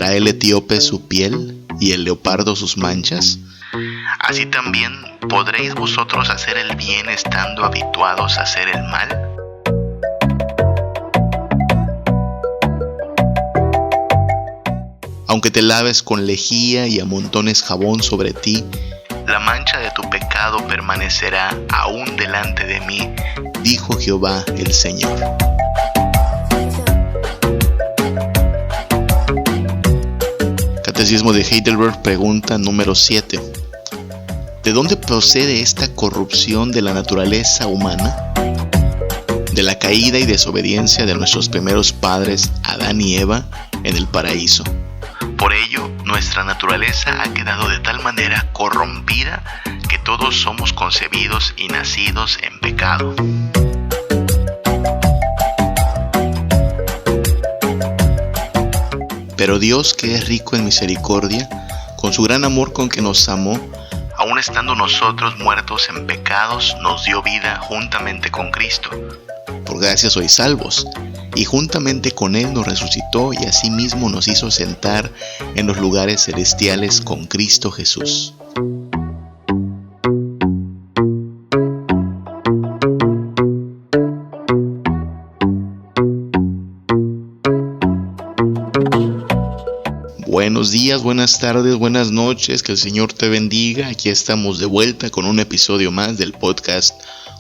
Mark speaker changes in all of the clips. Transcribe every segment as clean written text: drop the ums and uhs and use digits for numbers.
Speaker 1: ¿Dará el etíope su piel y el leopardo sus manchas? Así también, ¿podréis vosotros hacer el bien estando habituados a hacer el mal? Aunque te laves con lejía y amontones jabón sobre ti, la mancha de tu pecado permanecerá aún delante de mí, dijo Jehová el Señor. Catecismo de Heidelberg, pregunta número 7. ¿De dónde procede esta corrupción de la naturaleza humana? De la caída y desobediencia de nuestros primeros padres, Adán y Eva, en el paraíso. Por ello, nuestra naturaleza ha quedado de tal manera corrompida que todos somos concebidos y nacidos en pecado. Pero Dios, que es rico en misericordia, con su gran amor con que nos amó, aun estando nosotros muertos en pecados, nos dio vida juntamente con Cristo. Por gracia sois salvos, y juntamente con Él nos resucitó y asimismo nos hizo sentar en los lugares celestiales con Cristo Jesús. Buenos días, buenas tardes, buenas noches, que el Señor te bendiga. Aquí estamos de vuelta con un episodio más del podcast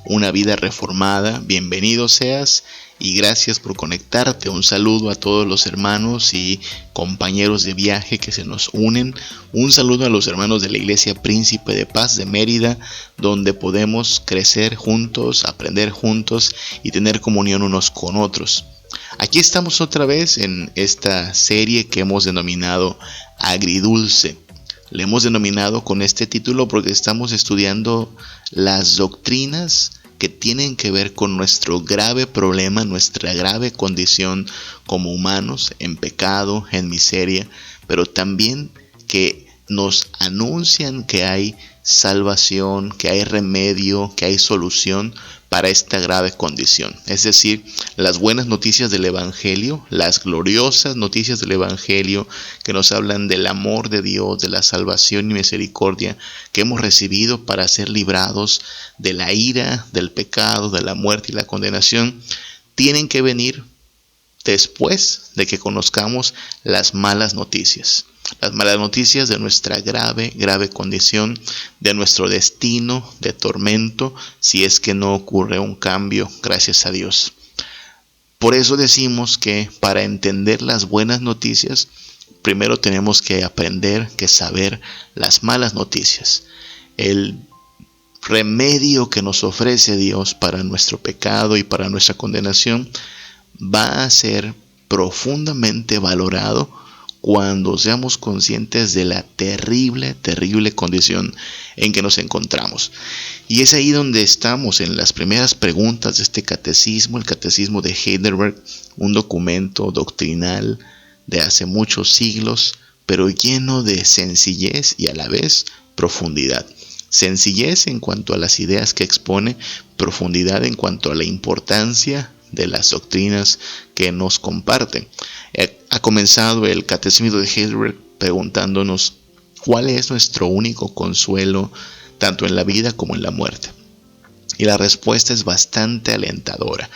Speaker 1: Una Vida Reformada. Bienvenido seas y gracias por conectarte. Un saludo a todos los hermanos y compañeros de viaje que se nos unen. Un saludo a los hermanos de la Iglesia Príncipe de Paz de Mérida, donde podemos crecer juntos, aprender juntos y tener comunión unos con otros. Aquí estamos otra vez en esta serie que hemos denominado Agridulce. Le hemos denominado con este título porque estamos estudiando las doctrinas que tienen que ver con nuestro grave problema, nuestra grave condición como humanos, en pecado, en miseria, pero también que nos anuncian que hay salvación, que hay remedio, que hay solución para esta grave condición. Es decir, las buenas noticias del Evangelio, las gloriosas noticias del Evangelio que nos hablan del amor de Dios, de la salvación y misericordia que hemos recibido para ser librados de la ira, del pecado, de la muerte y la condenación, tienen que venir después de que conozcamos las malas noticias. Las malas noticias de nuestra grave condición, de nuestro destino de tormento, si es que no ocurre un cambio, gracias a Dios. Por eso decimos que para entender las buenas noticias, primero tenemos que aprender, que saber las malas noticias. El remedio que nos ofrece Dios para nuestro pecado y para nuestra condenación va a ser profundamente valorado cuando seamos conscientes de la terrible condición en que nos encontramos. Y es ahí donde estamos en las primeras preguntas de este catecismo, el catecismo de Heidelberg, un documento doctrinal de hace muchos siglos, pero lleno de sencillez y a la vez profundidad. Sencillez en cuanto a las ideas que expone, profundidad en cuanto a la importancia de las doctrinas que nos comparten. Ha comenzado el catecismo de Heidelberg preguntándonos cuál es nuestro único consuelo tanto en la vida como en la muerte. Y la respuesta es bastante alentadora,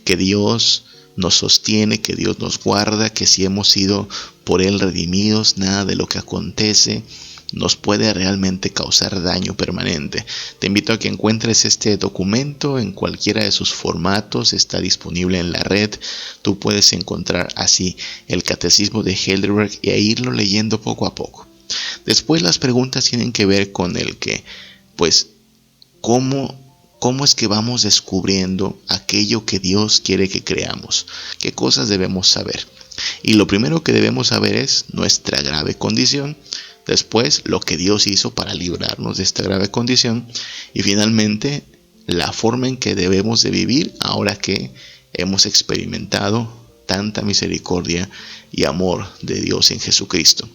Speaker 1: que Dios nos sostiene, que Dios nos guarda, que si hemos sido por Él redimidos, nada de lo que acontece nos puede realmente causar daño permanente. Te invito a que encuentres este documento en cualquiera de sus formatos, está disponible en la red. Tú puedes encontrar así el catecismo de Heidelberg e irlo leyendo poco a poco. Después las preguntas tienen que ver con el que, ¿cómo es que vamos descubriendo aquello que Dios quiere que creamos? ¿Qué cosas debemos saber? Y lo primero que debemos saber es nuestra grave condición. Después, lo que Dios hizo para librarnos de esta grave condición. Y finalmente, la forma en que debemos de vivir ahora que hemos experimentado tanta misericordia y amor de Dios en Jesucristo.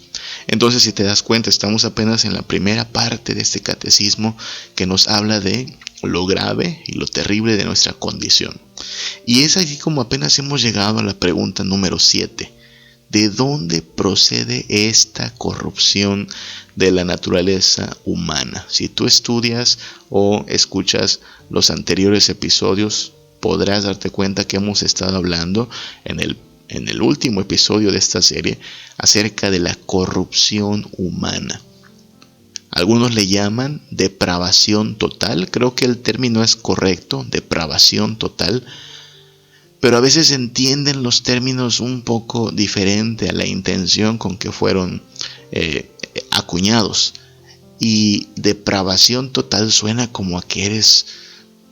Speaker 1: Entonces, si te das cuenta, estamos apenas en la primera parte de este catecismo que nos habla de lo grave y lo terrible de nuestra condición. Y es así como apenas hemos llegado a la pregunta número 7. ¿De dónde procede esta corrupción de la naturaleza humana? Si tú estudias o escuchas los anteriores episodios, podrás darte cuenta que hemos estado hablando en el último episodio de esta serie acerca de la corrupción humana. Algunos le llaman depravación total. Creo que el término es correcto, depravación total. Pero a veces entienden los términos un poco diferente a la intención con que fueron acuñados. Y depravación total suena como a que eres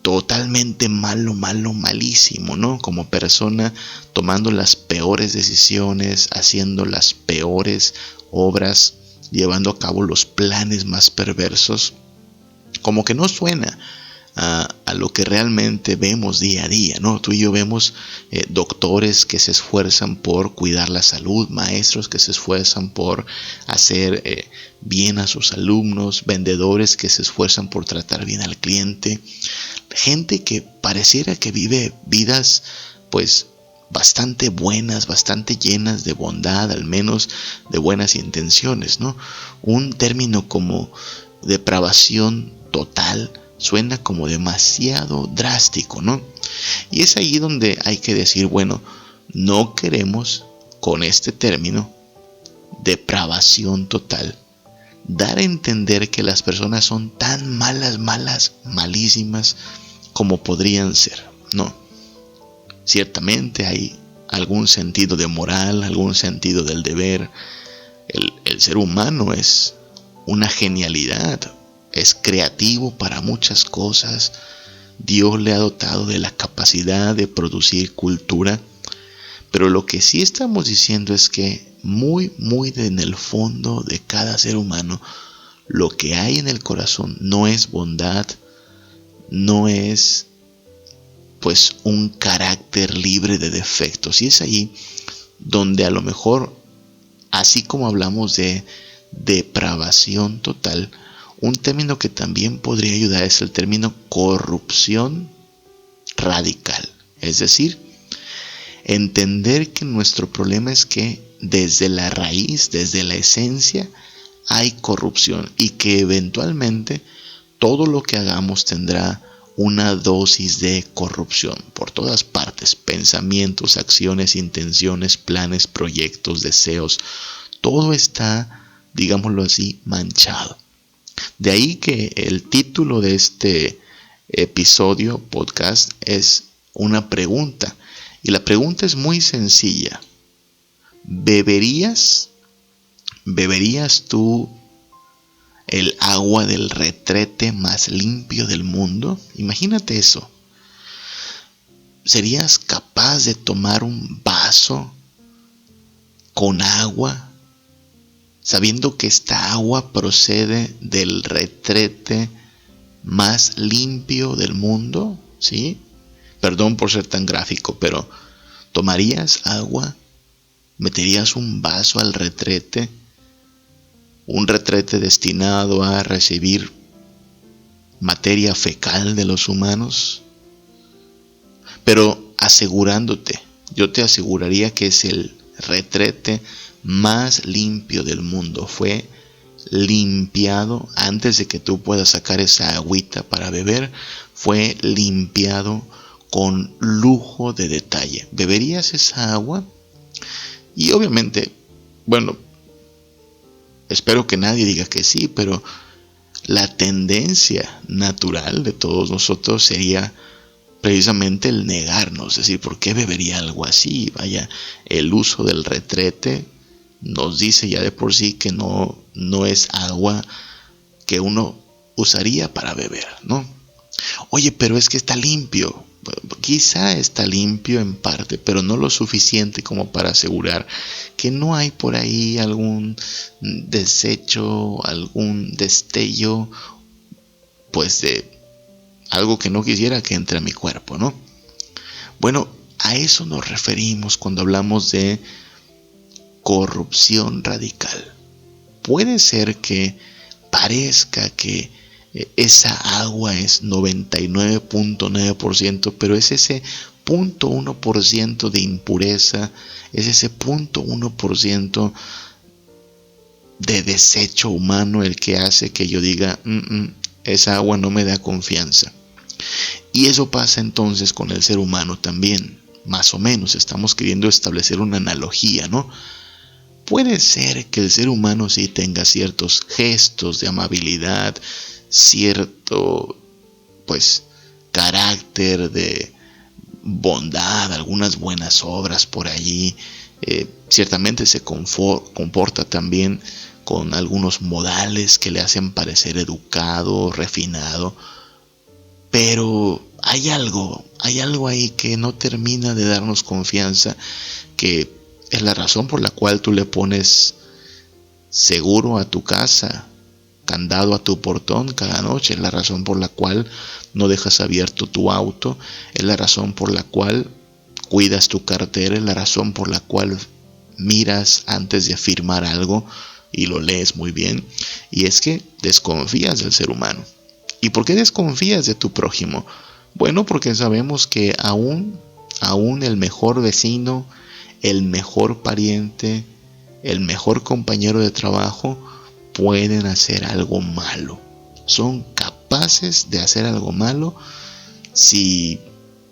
Speaker 1: totalmente malísimo, ¿no? Como persona tomando las peores decisiones, haciendo las peores obras, llevando a cabo los planes más perversos. Como que no suena a lo que realmente vemos día a día, ¿no? Tú y yo vemos doctores que se esfuerzan por cuidar la salud, maestros que se esfuerzan por hacer bien a sus alumnos, vendedores que se esfuerzan por tratar bien al cliente, gente que pareciera que vive vidas pues bastante buenas, bastante llenas de bondad, al menos de buenas intenciones, ¿no? Un término como depravación total suena como demasiado drástico, ¿no? Y es ahí donde hay que decir, bueno, no queremos con este término, depravación total, dar a entender que las personas son tan malísimas como podrían ser. No. Ciertamente hay algún sentido de moral, algún sentido del deber. El ser humano es una genialidad. Es creativo para muchas cosas. Dios le ha dotado de la capacidad de producir cultura. Pero lo que sí estamos diciendo es que muy en el fondo de cada ser humano, lo que hay en el corazón no es bondad, no es pues un carácter libre de defectos. Y es ahí donde a lo mejor, así como hablamos de depravación total, un término que también podría ayudar es el término corrupción radical. Es decir, entender que nuestro problema es que desde la raíz, desde la esencia, hay corrupción y que eventualmente todo lo que hagamos tendrá una dosis de corrupción por todas partes. Pensamientos, acciones, intenciones, planes, proyectos, deseos. Todo está, digámoslo así, manchado. De ahí que el título de este episodio, podcast, es una pregunta. Y la pregunta es muy sencilla. ¿Beberías tú el agua del retrete más limpio del mundo? Imagínate eso. ¿Serías capaz de tomar un vaso con agua, sabiendo que esta agua procede del retrete más limpio del mundo? ¿Sí? Perdón por ser tan gráfico, pero ¿tomarías agua? ¿Meterías un vaso al retrete? Un retrete destinado a recibir materia fecal de los humanos. Pero asegurándote, yo te aseguraría que es el retrete más limpio del mundo. Fue limpiado antes de que tú puedas sacar esa agüita para beber. Fue limpiado con lujo de detalle. ¿Beberías esa agua? Y obviamente, bueno, espero que nadie diga que sí, pero la tendencia natural de todos nosotros sería precisamente el negarnos. Es decir, ¿por qué bebería algo así? Vaya, el uso del retrete nos dice ya de por sí que no es agua que uno usaría para beber, ¿no? Oye, pero es que está limpio. Quizá está limpio en parte, pero no lo suficiente como para asegurar que no hay por ahí algún desecho, algún destello, pues de algo que no quisiera que entre a mi cuerpo, ¿no? Bueno, a eso nos referimos cuando hablamos de corrupción radical. Puede ser que parezca que esa agua es 99.9%, pero es ese 0.1% de impureza, es ese 0.1% de desecho humano el que hace que yo diga, esa agua no me da confianza. Y eso pasa entonces con el ser humano también, más o menos. Estamos queriendo establecer una analogía, ¿no? Puede ser que el ser humano sí tenga ciertos gestos de amabilidad, cierto, carácter de bondad, algunas buenas obras por allí. Ciertamente se comporta también con algunos modales que le hacen parecer educado, refinado, pero hay algo ahí que no termina de darnos confianza, que es la razón por la cual tú le pones seguro a tu casa, candado a tu portón cada noche, es la razón por la cual no dejas abierto tu auto, es la razón por la cual cuidas tu cartera, es la razón por la cual miras antes de firmar algo y lo lees muy bien. Y es que desconfías del ser humano. ¿Y por qué desconfías de tu prójimo? Bueno, porque sabemos que aún el mejor vecino, el mejor pariente, el mejor compañero de trabajo pueden hacer algo malo. Son capaces de hacer algo malo si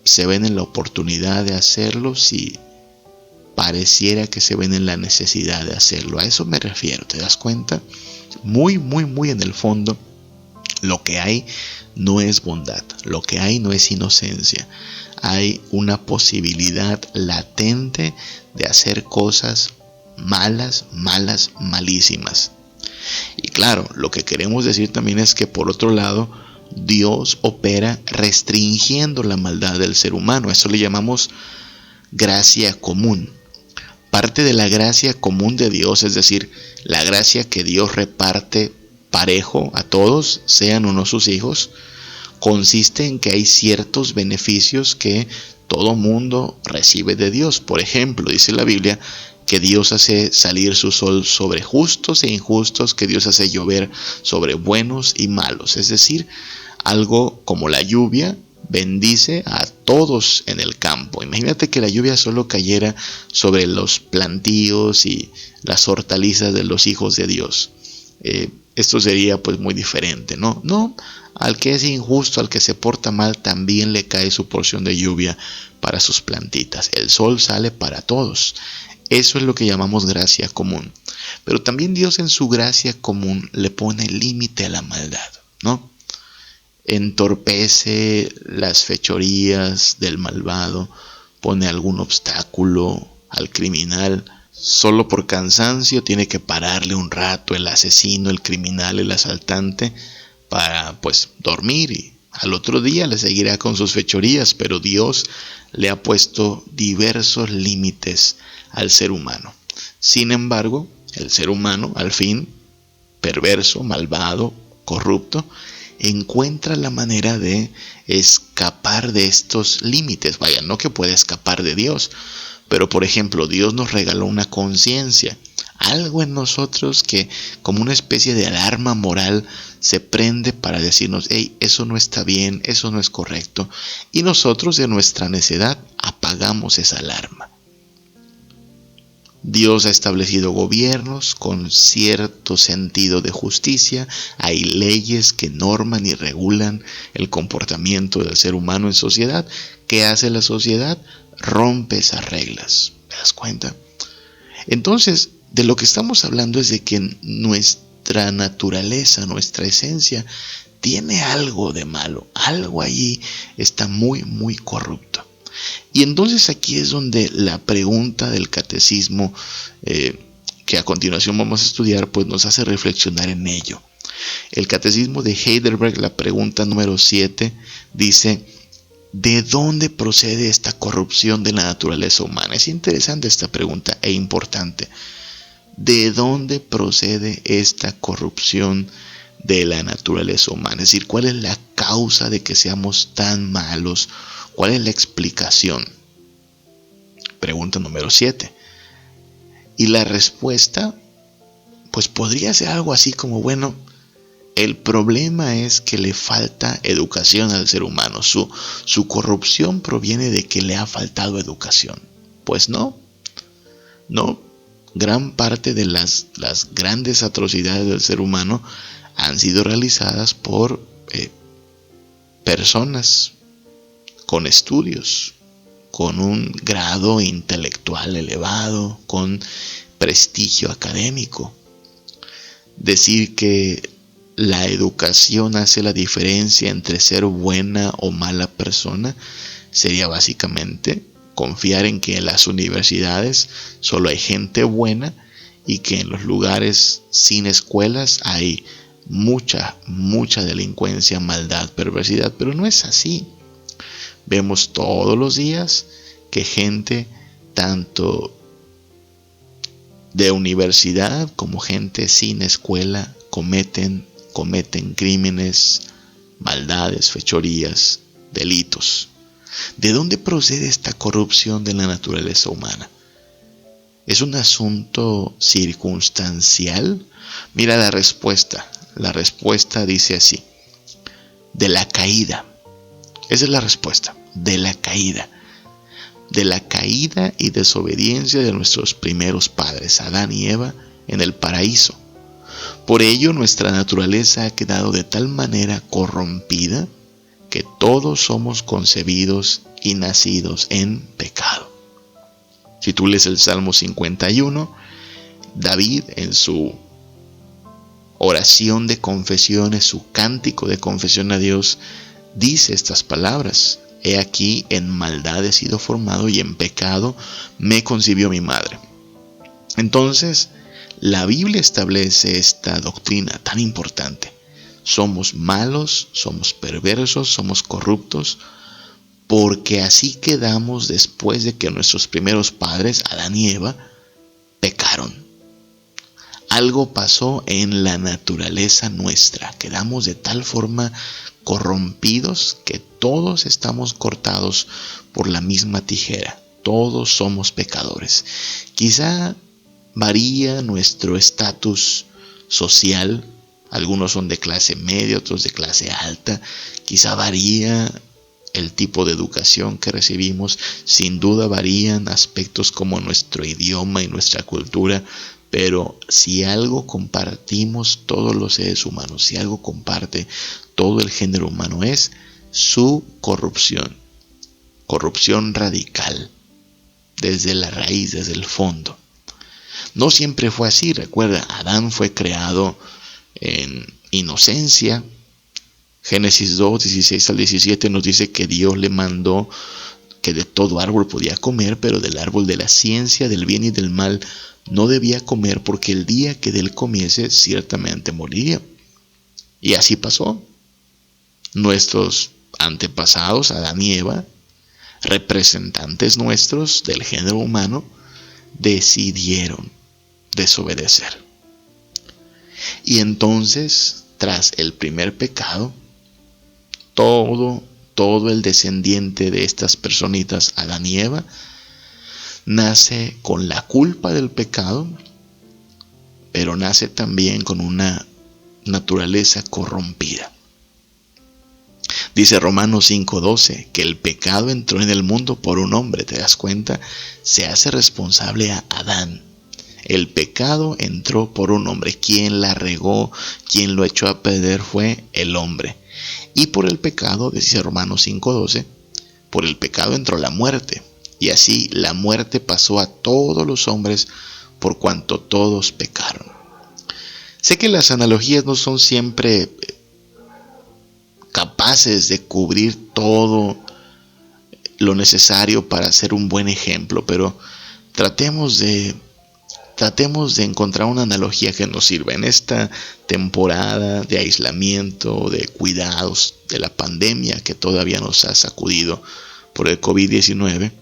Speaker 1: se ven en la oportunidad de hacerlo, si pareciera que se ven en la necesidad de hacerlo. A eso me refiero, ¿te das cuenta? Muy, muy, muy en el fondo, lo que hay no es bondad, lo que hay no es inocencia. Hay una posibilidad latente de hacer cosas malas, malísimas. Y claro, lo que queremos decir también es que por otro lado, Dios opera restringiendo la maldad del ser humano. Eso le llamamos gracia común. Parte de la gracia común de Dios, es decir, la gracia que Dios reparte parejo a todos, sean o no sus hijos, consiste en que hay ciertos beneficios que todo mundo recibe de Dios. Por ejemplo, dice la Biblia que Dios hace salir su sol sobre justos e injustos, que Dios hace llover sobre buenos y malos. Es decir, algo como la lluvia bendice a todos en el campo. Imagínate que la lluvia solo cayera sobre los plantíos y las hortalizas de los hijos de Dios. Esto sería muy diferente, ¿no? No, al que es injusto, al que se porta mal, también le cae su porción de lluvia para sus plantitas. El sol sale para todos. Eso es lo que llamamos gracia común. Pero también Dios en su gracia común le pone límite a la maldad, ¿no? Entorpece las fechorías del malvado, pone algún obstáculo al criminal. Solo por cansancio tiene que pararle un rato el asesino, el criminal, el asaltante, para dormir, y al otro día le seguirá con sus fechorías. Pero Dios le ha puesto diversos límites al ser humano. Sin embargo, el ser humano, al fin, perverso, malvado, corrupto, encuentra la manera de escapar de estos límites. Vaya, no que pueda escapar de Dios, pero por ejemplo, Dios nos regaló una conciencia, algo en nosotros que como una especie de alarma moral se prende para decirnos, hey, eso no está bien, eso no es correcto, y nosotros de nuestra necedad apagamos esa alarma. Dios ha establecido gobiernos con cierto sentido de justicia. Hay leyes que norman y regulan el comportamiento del ser humano en sociedad. ¿Qué hace la sociedad? Rompe esas reglas. ¿Te das cuenta? Entonces, de lo que estamos hablando es de que nuestra naturaleza, nuestra esencia, tiene algo de malo. Algo allí está muy, muy corrupto. Y entonces aquí es donde la pregunta del catecismo, que a continuación vamos a estudiar, nos hace reflexionar en ello. El catecismo de Heidelberg, la pregunta número 7, dice: ¿de dónde procede esta corrupción de la naturaleza humana? Es interesante esta pregunta e importante. ¿De dónde procede esta corrupción de la naturaleza humana? Es decir, ¿cuál es la causa de que seamos tan malos? ¿Cuál es la explicación? Pregunta número 7. Y la respuesta, podría ser algo así como, El problema es que le falta educación al ser humano. Su corrupción proviene de que le ha faltado educación. Pues no. Gran parte de las grandes atrocidades del ser humano han sido realizadas por personas con estudios, con un grado intelectual elevado, con prestigio académico. Decir que la educación hace la diferencia entre ser buena o mala persona sería básicamente confiar en que en las universidades solo hay gente buena y que en los lugares sin escuelas hay mucha delincuencia, maldad, perversidad, pero no es así. Vemos todos los días que gente tanto de universidad como gente sin escuela cometen crímenes, maldades, fechorías, delitos. ¿De dónde procede esta corrupción de la naturaleza humana? ¿Es un asunto circunstancial? Mira la respuesta. La respuesta dice así: de la caída. Esa es la respuesta. De la caída. De la caída y desobediencia de nuestros primeros padres, Adán y Eva, en el paraíso. Por ello, nuestra naturaleza ha quedado de tal manera corrompida que todos somos concebidos y nacidos en pecado. Si tú lees el Salmo 51, David en su oración de confesiones, su cántico de confesión a Dios, dice estas palabras: he aquí, en maldad he sido formado y en pecado me concibió mi madre. Entonces, la Biblia establece esta doctrina tan importante. Somos malos, somos perversos, somos corruptos, porque así quedamos después de que nuestros primeros padres, Adán y Eva, pecaron. Algo pasó en la naturaleza nuestra. Quedamos de tal forma corrompidos que todos estamos cortados por la misma tijera. Todos somos pecadores. Quizá varía nuestro estatus social. Algunos son de clase media, otros de clase alta. Quizá varía el tipo de educación que recibimos. Sin duda varían aspectos como nuestro idioma y nuestra cultura. Pero si algo compartimos todos los seres humanos, si algo comparte todo el género humano, es su corrupción. Corrupción radical, desde la raíz, desde el fondo. No siempre fue así. Recuerda, Adán fue creado en inocencia. Génesis 2, 16 al 17 nos dice que Dios le mandó que de todo árbol podía comer, pero del árbol de la ciencia, del bien y del mal, no debía comer, porque el día que de él comiese ciertamente moriría. Y así pasó. Nuestros antepasados, Adán y Eva, representantes nuestros del género humano, decidieron desobedecer. Y entonces, tras el primer pecado, todo el descendiente de estas personitas, Adán y Eva, nace con la culpa del pecado, pero nace también con una naturaleza corrompida. Dice Romanos 5:12 que el pecado entró en el mundo por un hombre. ¿Te das cuenta? Se hace responsable a Adán. El pecado entró por un hombre. Quien la regó, quien lo echó a perder fue el hombre. Y por el pecado, dice Romanos 5:12, por el pecado entró la muerte. Y así la muerte pasó a todos los hombres por cuanto todos pecaron. Sé que las analogías no son siempre capaces de cubrir todo lo necesario para hacer un buen ejemplo, pero tratemos de encontrar una analogía que nos sirva en esta temporada de aislamiento, de cuidados, de la pandemia que todavía nos ha sacudido por el COVID-19.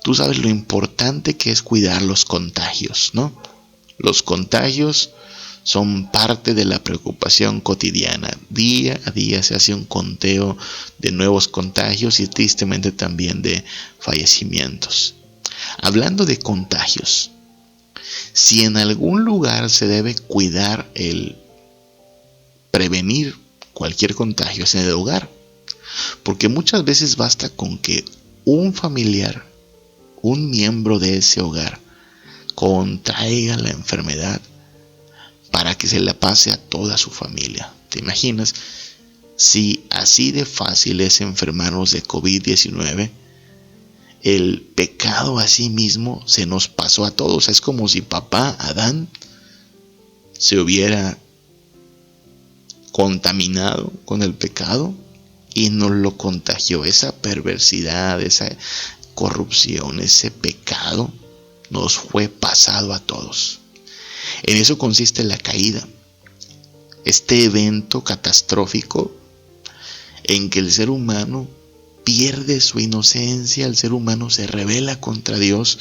Speaker 1: Tú sabes lo importante que es cuidar los contagios, ¿no? Los contagios son parte de la preocupación cotidiana. Día a día se hace un conteo de nuevos contagios y tristemente también de fallecimientos. Hablando de contagios, si en algún lugar se debe cuidar el prevenir cualquier contagio es en el hogar. Porque muchas veces basta con que un familiar, un miembro de ese hogar, contraiga la enfermedad para que se la pase a toda su familia. ¿Te imaginas? Si así de fácil es enfermarnos de COVID-19, el pecado a sí mismo se nos pasó a todos. Es como si papá Adán se hubiera contaminado con el pecado y nos lo contagió. Esa perversidad, esa corrupción, ese pecado nos fue pasado a todos. En eso consiste la caída. Este evento catastrófico en que el ser humano pierde su inocencia, el ser humano se rebela contra Dios,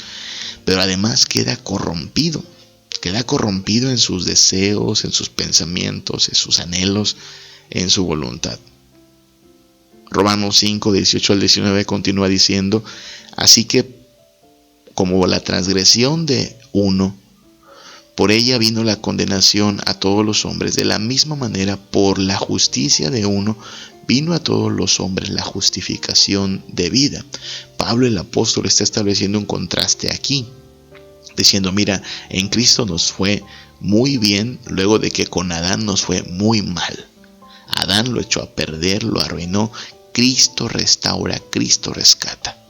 Speaker 1: pero además queda corrompido en sus deseos, en sus pensamientos, en sus anhelos, en su voluntad. Romanos 5, 18 al 19 continúa diciendo: así que como la transgresión de uno, por ella vino la condenación a todos los hombres, de la misma manera por la justicia de uno vino a todos los hombres la justificación de vida. Pablo el apóstol está estableciendo un contraste aquí, diciendo: mira, en Cristo nos fue muy bien, luego de que con Adán nos fue muy mal. Adán lo echó a perder, lo arruinó. Cristo restaura, Cristo rescata.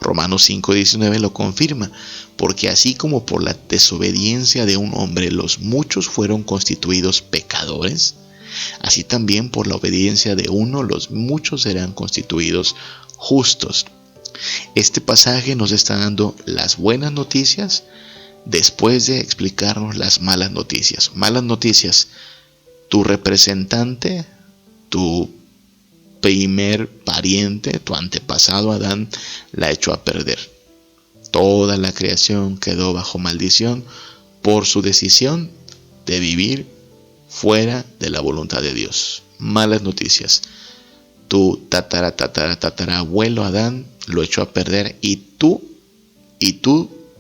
Speaker 1: Romanos 5:19 lo confirma: porque así como por la desobediencia de un hombre los muchos fueron constituidos pecadores, así también por la obediencia de uno los muchos serán constituidos justos. Este pasaje nos está dando las buenas noticias después de explicarnos las malas noticias. Malas noticias: tu representante, tu primer pariente, tu antepasado Adán, la echó a perder. Toda la creación quedó bajo maldición por su decisión de vivir fuera de la voluntad de Dios. Malas noticias: tu tatarabuelo Adán lo echó a perder y tú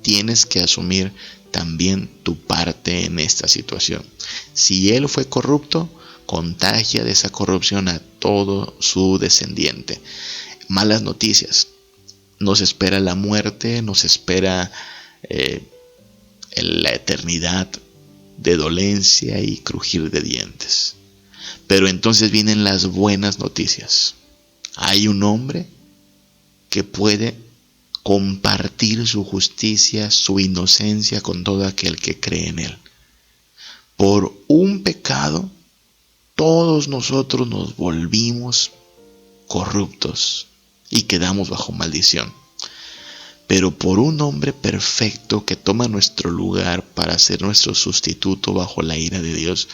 Speaker 1: tienes que asumir también tu parte en esta situación. Si él fue corrupto, contagia de esa corrupción a todo su descendiente. Malas noticias: nos espera la muerte, nos espera la eternidad de dolencia y crujir de dientes. Pero entonces vienen las buenas noticias. Hay un hombre que puede compartir su justicia, su inocencia con todo aquel que cree en él. Por un pecado, todos nosotros nos volvimos corruptos y quedamos bajo maldición. Pero por un hombre perfecto que toma nuestro lugar para ser nuestro sustituto bajo la ira de Dios,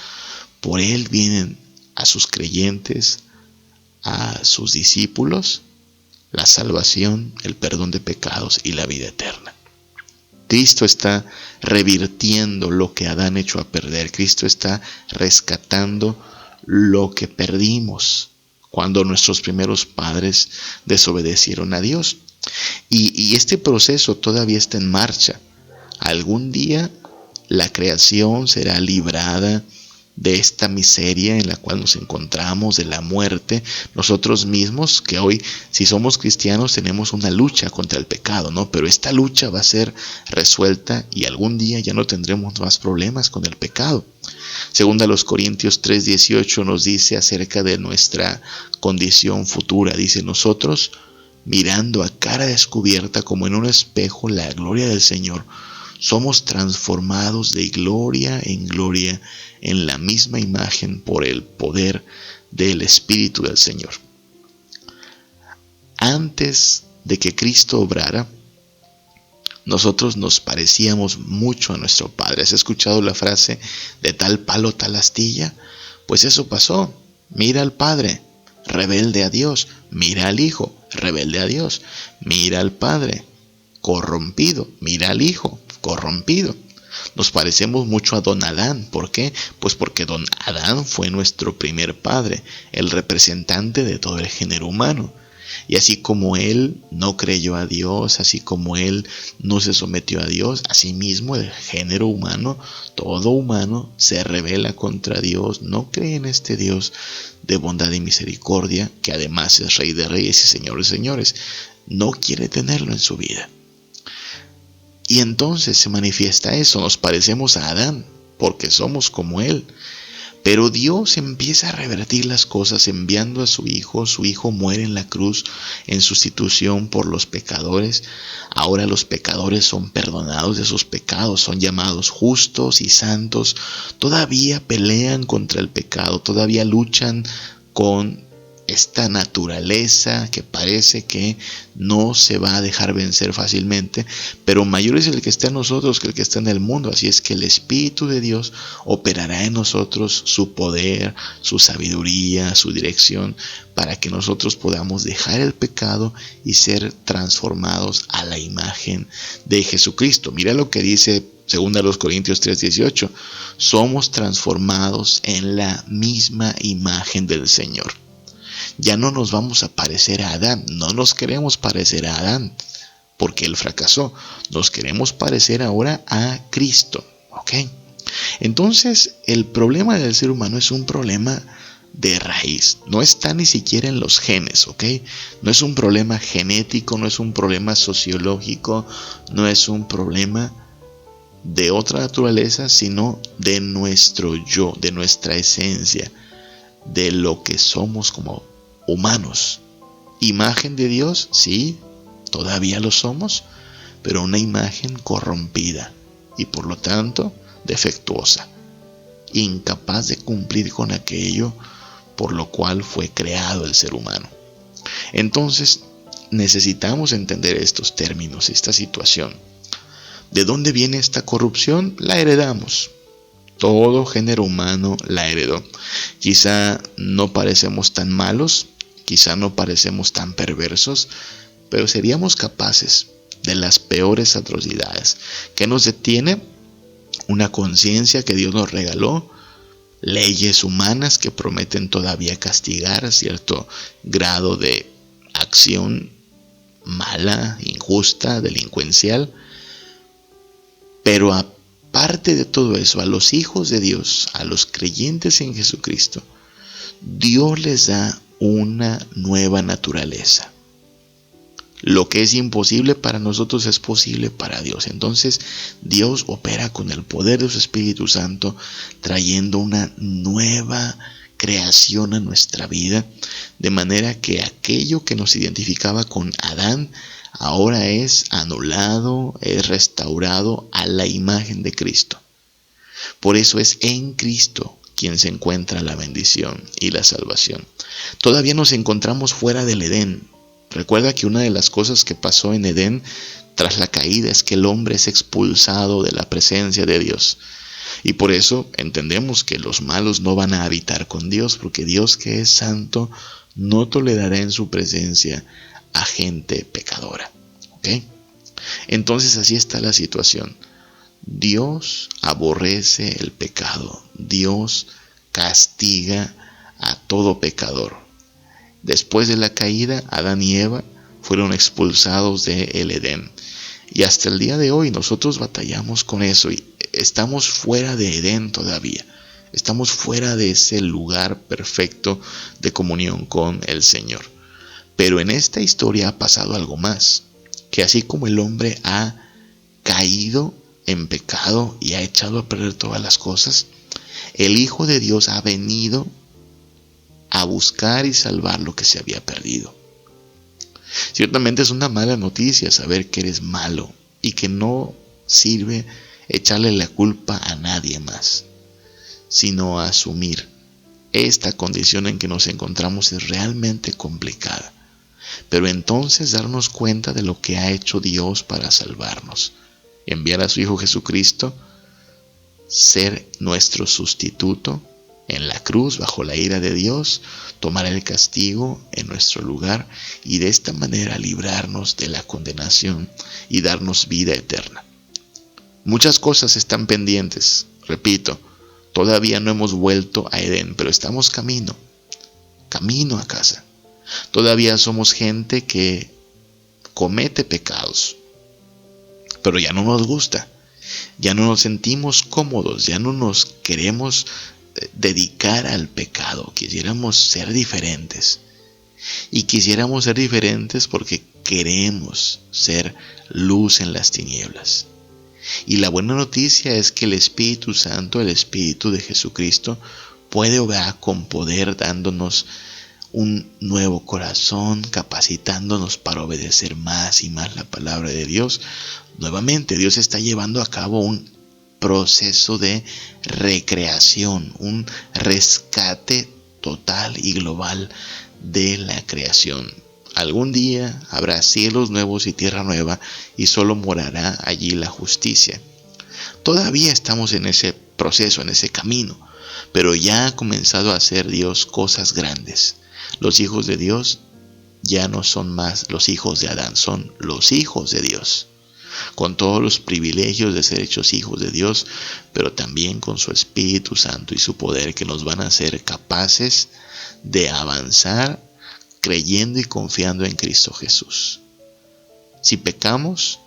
Speaker 1: por él vienen a sus creyentes, a sus discípulos, la salvación, el perdón de pecados y la vida eterna. Cristo está revirtiendo lo que Adán echó a perder. Cristo está rescatando lo que perdimos cuando nuestros primeros padres desobedecieron a Dios. Y este proceso todavía está en marcha. Algún día la creación será librada de esta miseria en la cual nos encontramos, de la muerte. Nosotros mismos, que hoy, si somos cristianos, tenemos una lucha contra el pecado, ¿no? Pero esta lucha va a ser resuelta y algún día ya no tendremos más problemas con el pecado. Según a los Corintios 3:18 nos dice acerca de nuestra condición futura. Dice: nosotros, mirando a cara descubierta como en un espejo la gloria del Señor, somos transformados de gloria en gloria en la misma imagen por el poder del Espíritu del Señor. Antes de que Cristo obrara, nosotros nos parecíamos mucho a nuestro Padre. ¿Has escuchado la frase de tal palo, tal astilla? Pues eso pasó. Mira al Padre, rebelde a Dios. Mira al Hijo, rebelde a Dios. Mira al Padre, corrompido. Mira al Hijo, corrompido. Nos parecemos mucho a don Adán. ¿Por qué? Pues porque don Adán fue nuestro primer padre, el representante de todo el género humano. Y así como Él no creyó a Dios, así como Él no se sometió a Dios, asimismo el género humano, todo humano, se rebela contra Dios, no cree en este Dios de bondad y misericordia, que además es Rey de Reyes y Señor de Señores. No quiere tenerlo en su vida. Y entonces se manifiesta eso, nos parecemos a Adán, porque somos como Él. Pero Dios empieza a revertir las cosas enviando a su Hijo muere en la cruz en sustitución por los pecadores. Ahora los pecadores son perdonados de sus pecados, son llamados justos y santos. Todavía pelean contra el pecado, todavía luchan con esta naturaleza que parece que no se va a dejar vencer fácilmente, pero mayor es el que está en nosotros que el que está en el mundo. Así es que el Espíritu de Dios operará en nosotros su poder, su sabiduría, su dirección, para que nosotros podamos dejar el pecado y ser transformados a la imagen de Jesucristo. Mira lo que dice 2 Corintios 3:18, somos transformados en la misma imagen del Señor. Ya no nos vamos a parecer a Adán, no nos queremos parecer a Adán, porque él fracasó. Nos queremos parecer ahora a Cristo, ¿ok? Entonces, el problema del ser humano es un problema de raíz, no está ni siquiera en los genes, ¿ok? No es un problema genético, no es un problema sociológico, no es un problema de otra naturaleza, sino de nuestro yo, de nuestra esencia, de lo que somos como humanos. Imagen de Dios, sí, todavía lo somos, pero una imagen corrompida y por lo tanto defectuosa, incapaz de cumplir con aquello por lo cual fue creado el ser humano. Entonces necesitamos entender estos términos, esta situación. ¿De dónde viene esta corrupción? La heredamos. Todo género humano la heredó. Quizá no parecemos tan malos, quizá no parecemos tan perversos, pero seríamos capaces de las peores atrocidades. ¿Qué nos detiene? Una conciencia que Dios nos regaló, leyes humanas que prometen todavía castigar cierto grado de acción mala, injusta, delincuencial, pero aparte de todo eso, a los hijos de Dios, a los creyentes en Jesucristo, Dios les da una nueva naturaleza. Lo que es imposible para nosotros es posible para Dios. Entonces Dios opera con el poder de su Espíritu Santo, trayendo una nueva creación a nuestra vida, de manera que aquello que nos identificaba con Adán ahora es anulado, es restaurado a la imagen de Cristo. Por eso es en Cristo quien se encuentra la bendición y la salvación. Todavía nos encontramos fuera del Edén. Recuerda que una de las cosas que pasó en Edén tras la caída es que el hombre es expulsado de la presencia de Dios. Y por eso entendemos que los malos no van a habitar con Dios, porque Dios, que es santo, no tolerará en su presencia a gente pecadora. ¿Ok? Entonces así está la situación. Dios aborrece el pecado. Dios castiga a todo pecador. Después de la caída, Adán y Eva fueron expulsados del Edén. Y hasta el día de hoy nosotros batallamos con eso y estamos fuera de Edén todavía. Estamos fuera de ese lugar perfecto de comunión con el Señor. Pero en esta historia ha pasado algo más, que así como el hombre ha caído en pecado y ha echado a perder todas las cosas, el Hijo de Dios ha venido a buscar y salvar lo que se había perdido. Ciertamente es una mala noticia saber que eres malo y que no sirve echarle la culpa a nadie más, sino a asumir esta condición en que nos encontramos es realmente complicada. Pero entonces darnos cuenta de lo que ha hecho Dios para salvarnos, enviar a su Hijo Jesucristo, ser nuestro sustituto en la cruz bajo la ira de Dios, tomar el castigo en nuestro lugar y de esta manera librarnos de la condenación y darnos vida eterna. Muchas cosas están pendientes, repito, todavía no hemos vuelto a Edén, pero estamos camino a casa. Todavía somos gente que comete pecados, pero ya no nos gusta, ya no nos sentimos cómodos, ya no nos queremos dedicar al pecado. Quisiéramos ser diferentes. Y quisiéramos ser diferentes porque queremos ser luz en las tinieblas. Y la buena noticia es que el Espíritu Santo, el Espíritu de Jesucristo, puede obrar con poder, dándonos un nuevo corazón, capacitándonos para obedecer más y más la palabra de Dios. Nuevamente, Dios está llevando a cabo un proceso de recreación, un rescate total y global de la creación. Algún día habrá cielos nuevos y tierra nueva, y solo morará allí la justicia. Todavía estamos en ese proceso, en ese camino, pero ya ha comenzado a hacer Dios cosas grandes. Los hijos de Dios ya no son más los hijos de Adán, son los hijos de Dios, con todos los privilegios de ser hechos hijos de Dios, pero también con su Espíritu Santo y su poder, que nos van a hacer capaces de avanzar creyendo y confiando en Cristo Jesús. Si pecamos,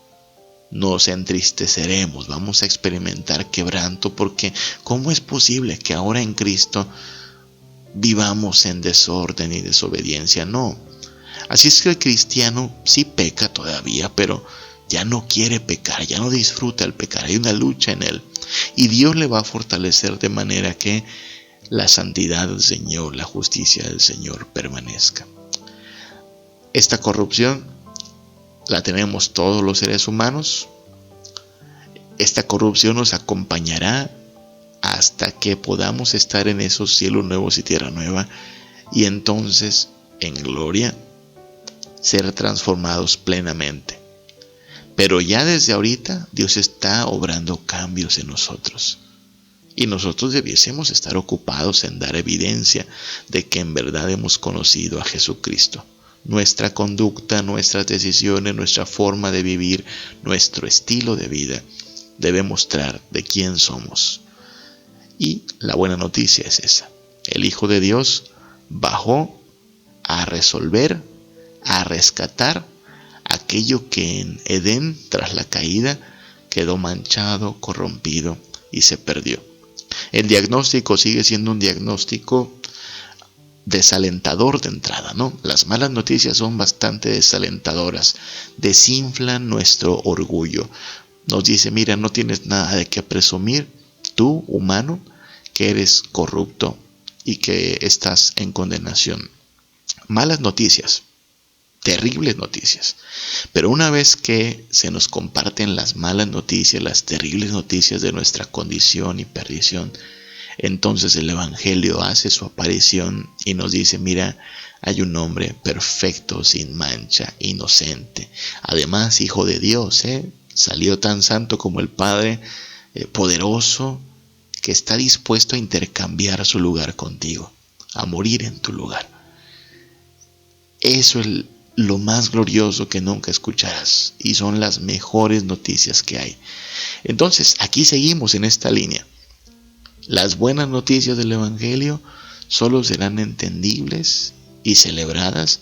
Speaker 1: nos entristeceremos, vamos a experimentar quebranto, porque ¿cómo es posible que ahora en Cristo vivamos en desorden y desobediencia? No. Así es que el cristiano sí peca todavía, pero ya no quiere pecar, ya no disfruta el pecar, hay una lucha en él. Y Dios le va a fortalecer de manera que la santidad del Señor, la justicia del Señor permanezca. Esta corrupción la tenemos todos los seres humanos. Esta corrupción nos acompañará hasta que podamos estar en esos cielos nuevos y tierra nueva, y entonces en gloria ser transformados plenamente. Pero ya desde ahorita Dios está obrando cambios en nosotros, y nosotros debiésemos estar ocupados en dar evidencia de que en verdad hemos conocido a Jesucristo. Nuestra conducta, nuestras decisiones, nuestra forma de vivir, nuestro estilo de vida debe mostrar de quién somos. Y la buena noticia es esa: el Hijo de Dios bajó a resolver, a rescatar aquello que en Edén, tras la caída, quedó manchado, corrompido y se perdió. El diagnóstico sigue siendo un diagnóstico desalentador de entrada, ¿no? Las malas noticias son bastante desalentadoras, desinflan nuestro orgullo. Nos dice: mira, no tienes nada de qué presumir, tú, humano, que eres corrupto y que estás en condenación. Malas noticias, terribles noticias. Pero una vez que se nos comparten las malas noticias, las terribles noticias de nuestra condición y perdición, entonces el Evangelio hace su aparición y nos dice: mira, hay un hombre perfecto, sin mancha, inocente, además hijo de Dios, salió tan santo como el Padre, poderoso, que está dispuesto a intercambiar su lugar contigo, a morir en tu lugar. Eso es lo más glorioso que nunca escucharás, y son las mejores noticias que hay. Entonces, aquí seguimos en esta línea. Las buenas noticias del Evangelio solo serán entendibles y celebradas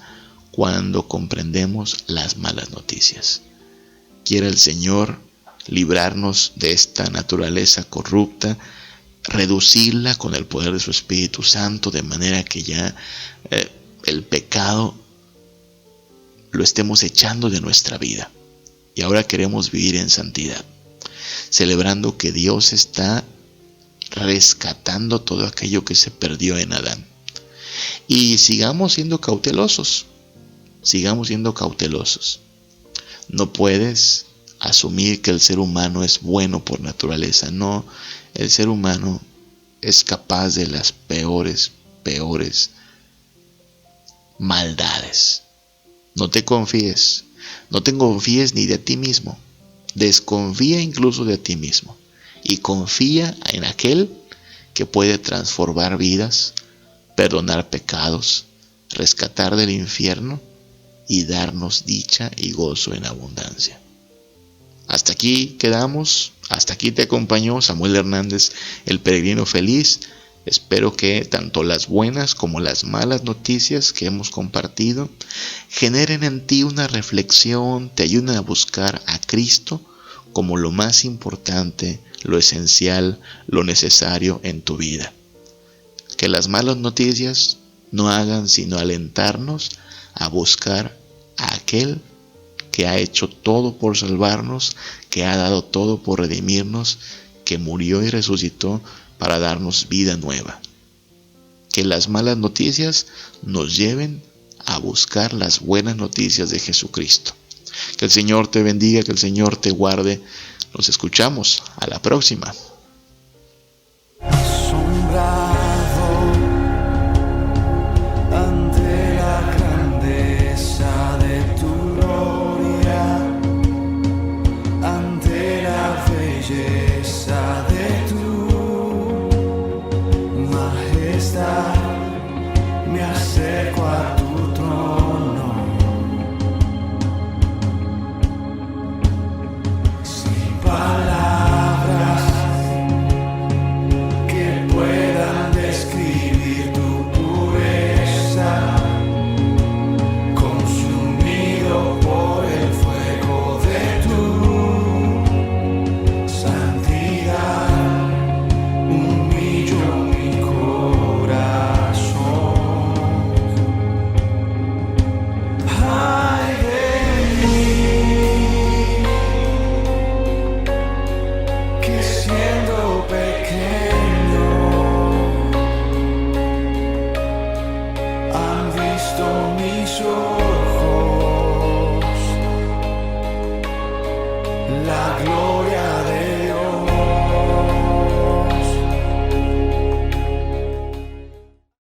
Speaker 1: cuando comprendemos las malas noticias. Quiera el Señor librarnos de esta naturaleza corrupta, reducirla con el poder de su Espíritu Santo, de manera que ya el pecado lo estemos echando de nuestra vida. Y ahora queremos vivir en santidad, celebrando que Dios está rescatando todo aquello que se perdió en Adán. Y sigamos siendo cautelosos, No puedes asumir que el ser humano es bueno por naturaleza. No, el ser humano es capaz de las peores maldades. No te confíes ni de ti mismo. Desconfía incluso de ti mismo y confía en aquel que puede transformar vidas, perdonar pecados, rescatar del infierno y darnos dicha y gozo en abundancia. Hasta aquí quedamos, hasta aquí te acompañó Samuel Hernández, el peregrino feliz. Espero que tanto las buenas como las malas noticias que hemos compartido generen en ti una reflexión, te ayuden a buscar a Cristo como lo más importante, lo esencial, lo necesario en tu vida. Que las malas noticias no hagan sino alentarnos a buscar a aquel que ha hecho todo por salvarnos, que ha dado todo por redimirnos, que murió y resucitó para darnos vida nueva. Que las malas noticias nos lleven a buscar las buenas noticias de Jesucristo. Que el Señor te bendiga, que el Señor te guarde. Nos escuchamos a la próxima.